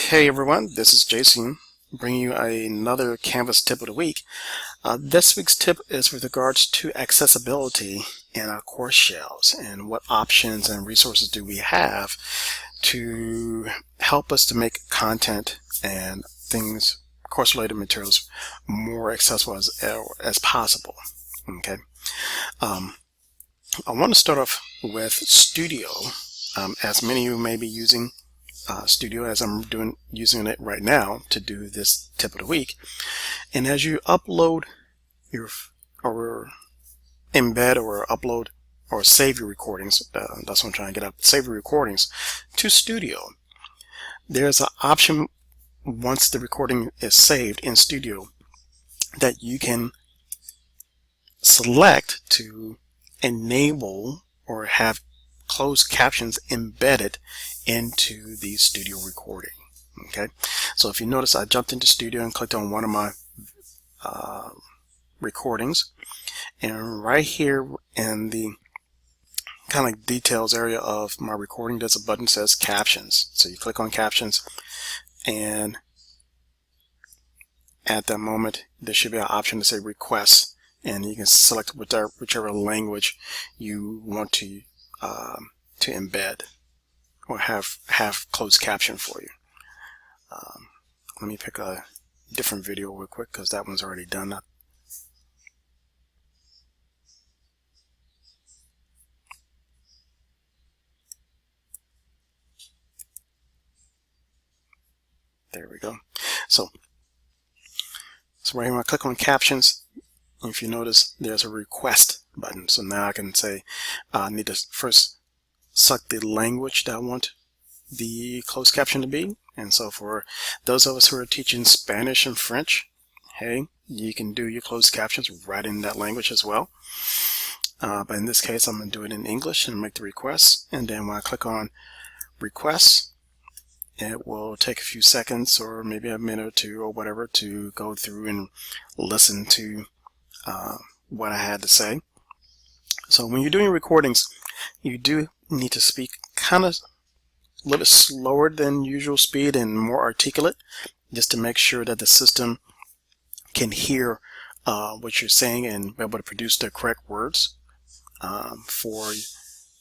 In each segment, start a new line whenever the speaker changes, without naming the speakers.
Hey everyone, this is Jason bringing you another Canvas tip of the week. This week's tip is with regards to accessibility in our course shells and what options and resources do we have to help us to make content and things, course related materials, more accessible as possible. Okay. I want to start off with Studio, as many of you may be using Studio as I'm using it right now to do this tip of the week. And as you upload your or embed or upload or save your recordings, that's what I'm trying to get up, save your recordings to Studio, there's an option once the recording is saved in Studio that you can select to enable or have closed captions embedded into the Studio recording. Okay, so if you notice, I jumped into Studio and clicked on one of my recordings, and right here in the kind of details area of my recording, there's a button that says Captions. So you click on Captions, and at that moment there should be an option to say Requests, and you can select whichever language you want to embed or have closed caption for you. Let me pick a different video real quick because that one's already done. There we go. So right here when I click on Captions, if you notice, there's a Request button. So now I can say I need to first select the language that I want the closed caption to be. And so for those of us who are teaching Spanish and French, hey, you can do your closed captions right in that language as well. But in this case, I'm going to do it in English and make the request. And then when I click on Requests, it will take a few seconds or maybe a minute or two or whatever to go through and listen to what I had to say. So when you're doing recordings, you do need to speak kind of a little bit slower than usual speed and more articulate, just to make sure that the system can hear what you're saying and be able to produce the correct words for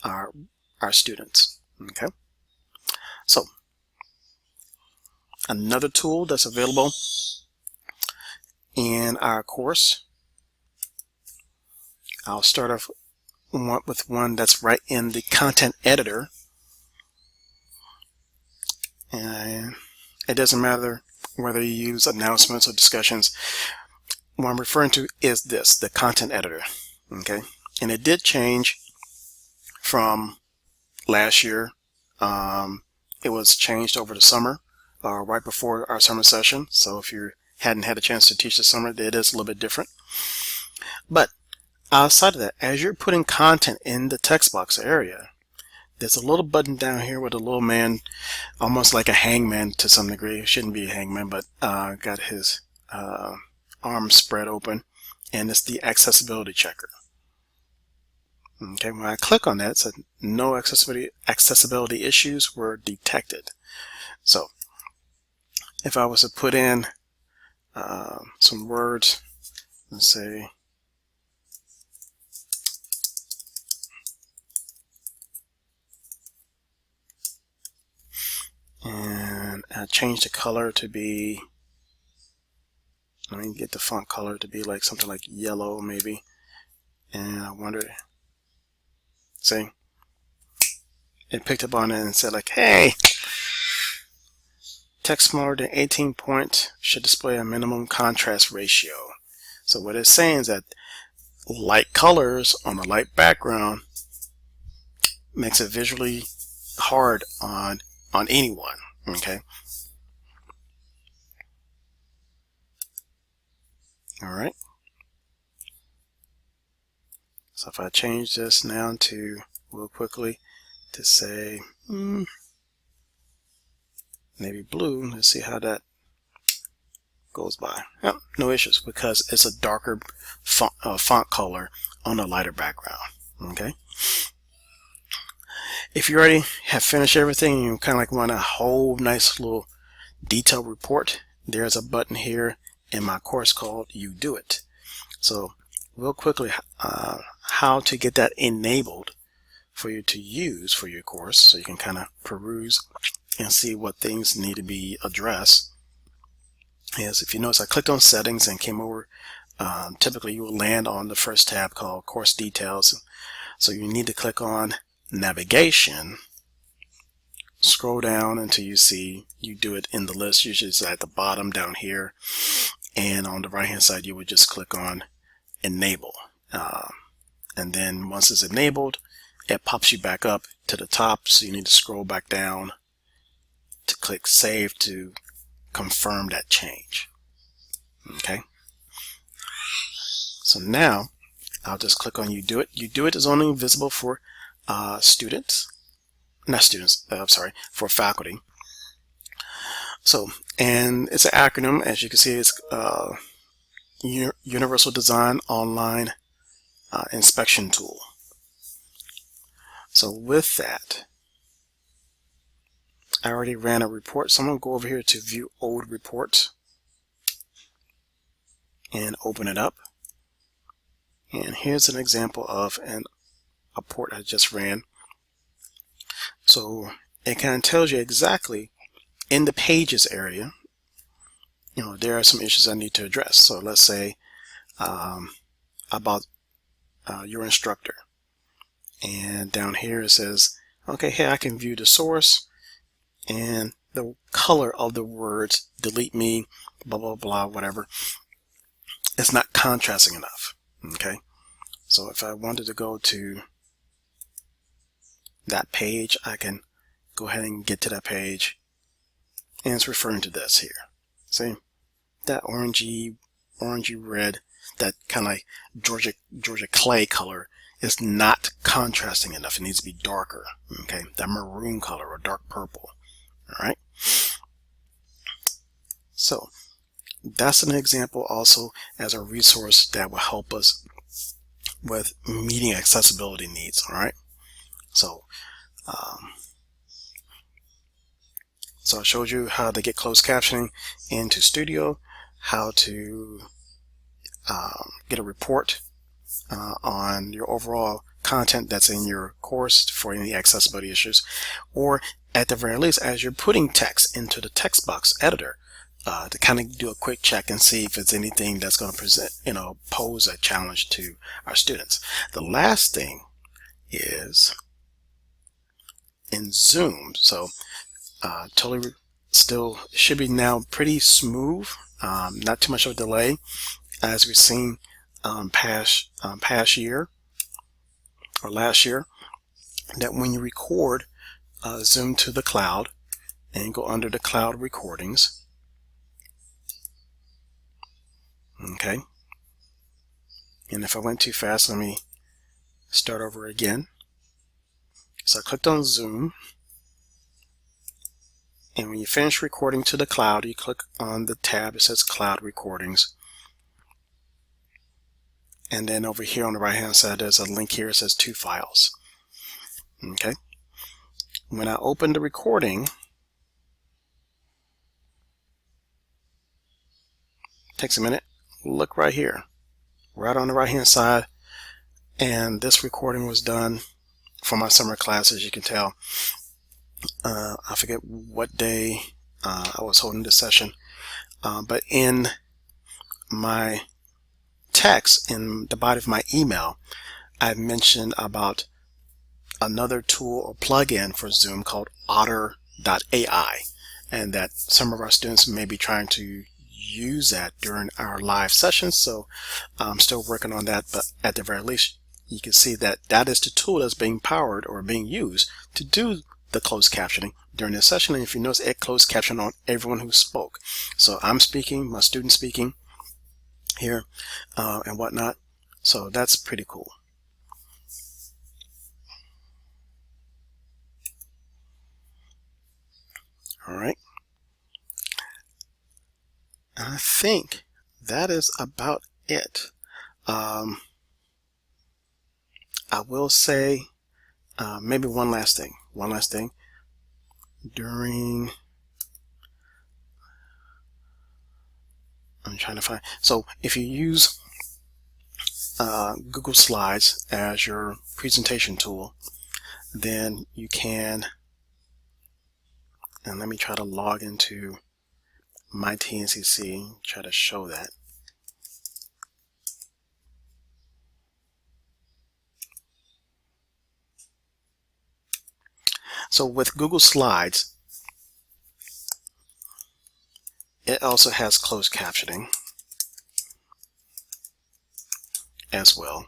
our students. Okay, so another tool that's available in our course, I'll start off with one that's right in the content editor. And it doesn't matter whether you use announcements or discussions. What I'm referring to is this, the content editor. Okay, and it did change from last year. It was changed over the summer, right before our summer session. So if you hadn't had a chance to teach this summer, it is a little bit different. But outside of that, as you're putting content in the text box area, there's a little button down here with a little man, almost like a hangman to some degree. It shouldn't be a hangman, but got his arms spread open, and it's the accessibility checker. Okay, when I click on that, it said no accessibility issues were detected. So if I was to put in some words and say and I change the color to be, let me get the font color to be like something like yellow maybe, and I wonder, see, it picked up on it and said like, hey, text smaller than 18 point should display a minimum contrast ratio. So what it's saying is that light colors on a light background makes it visually hard on anyone. Okay, all right, so if I change this now to real quickly to say maybe blue, let's see how that goes by. Yep, no issues because it's a darker font color on a lighter background. Okay, if you already have finished everything and you kind of like want a whole nice little detailed report, there's a button here in my course called You Do It. So real quickly, how to get that enabled for you to use for your course, so you can kind of peruse and see what things need to be addressed, is if you notice I clicked on settings and came over, typically you will land on the first tab called course details. So you need to click on navigation, scroll down until you see You Do It in the list. Usually it's at the bottom down here, and on the right hand side you would just click on enable, and then once it's enabled, it pops you back up to the top, so you need to scroll back down to click save to confirm that change. Okay, so now I'll just click on You Do It. You Do It is only visible for students, not students, I'm sorry, for faculty. So, and it's an acronym, as you can see. It's Universal Design Online Inspection Tool. So with that, I already ran a report, so I'm going to go over here to View Old Reports and open it up. And here's an example of a report I just ran. So it kind of tells you exactly in the pages area, there are some issues I need to address. So let's say about your instructor. And down here it says, okay, hey, I can view the source, and the color of the words delete me, blah, blah, blah, whatever, it's not contrasting enough. Okay, so if I wanted to go to that page, I can go ahead and get to that page, and it's referring to this here. See, that orangey red, that kind of like Georgia clay color is not contrasting enough. It needs to be darker. Okay, that maroon color or dark purple. All right. So that's an example also as a resource that will help us with meeting accessibility needs. All right. So so I showed you how to get closed captioning into Studio, how to get a report on your overall content that's in your course for any accessibility issues, or at the very least, as you're putting text into the text box editor, to kind of do a quick check and see if it's anything that's going to present, pose a challenge to our students. The last thing is in Zoom. So totally still should be now pretty smooth, not too much of a delay, as we've seen past year or last year, that when you record Zoom to the cloud and go under the cloud recordings, okay, and if I went too fast, let me start over again. So I clicked on Zoom, and when you finish recording to the cloud, you click on the tab that says Cloud Recordings. And then over here on the right hand side, there's a link here that says 2 files. Okay. When I open the recording, takes a minute, look right here, right on the right hand side. And this recording was done for my summer class, as you can tell. I forget what day I was holding this session, but in my text, in the body of my email, I mentioned about another tool or plugin for Zoom called Otter.ai, and that some of our students may be trying to use that during our live sessions. So I'm still working on that, but at the very least, you can see that that is the tool that's being powered or being used to do the closed captioning during this session. And if you notice, it closed caption on everyone who spoke. So I'm speaking, my student speaking here, and whatnot. So that's pretty cool. All right. I think that is about it. I will say maybe one last thing. During I'm trying to find. So if you use Google Slides as your presentation tool, then you can, and let me try to log into my TNCC, try to show that. So with Google Slides, it also has closed captioning as well.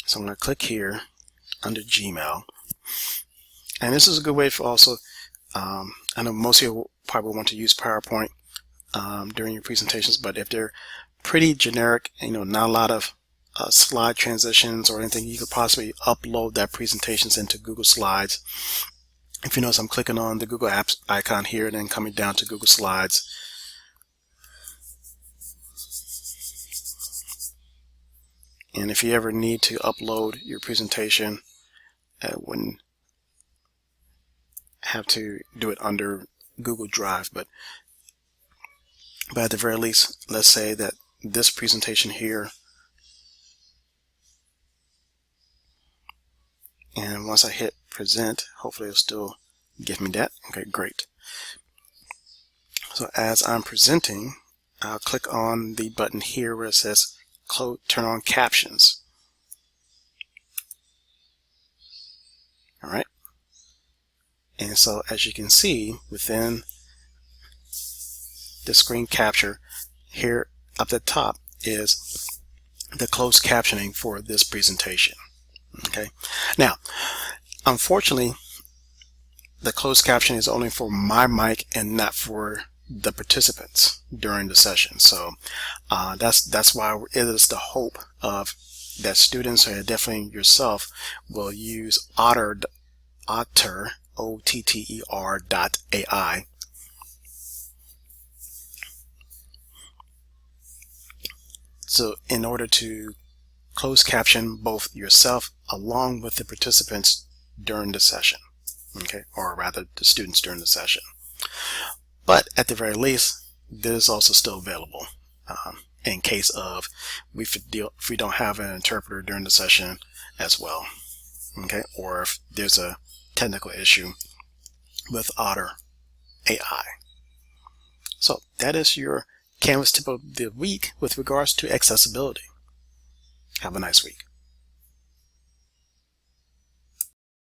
So I'm going to click here under Gmail. And this is a good way for also, I know most of you probably want to use PowerPoint during your presentations, but if they're pretty generic, not a lot of slide transitions or anything, you could possibly upload that presentations into Google Slides. If you notice, I'm clicking on the Google Apps icon here and then coming down to Google Slides. And if you ever need to upload your presentation, wouldn't have to do it under Google Drive, but at the very least, let's say that this presentation here, and once I hit present, hopefully it'll still give me that. Okay, great. So as I'm presenting, I'll click on the button here where it says turn on captions. All right. And so as you can see within the screen capture here up at the top is the closed captioning for this presentation. Okay. Now, unfortunately, the closed captioning is only for my mic and not for the participants during the session. So that's why it is the hope of that students, or definitely yourself, will use Otter, OTTER.ai. So in order to close caption both yourself along with the participants during the session, okay, or rather the students during the session. But at the very least, this is also still available in case of if we don't have an interpreter during the session as well, okay, or if there's a technical issue with Otter AI. So that is your Canvas tip of the week with regards to accessibility. Have a nice week.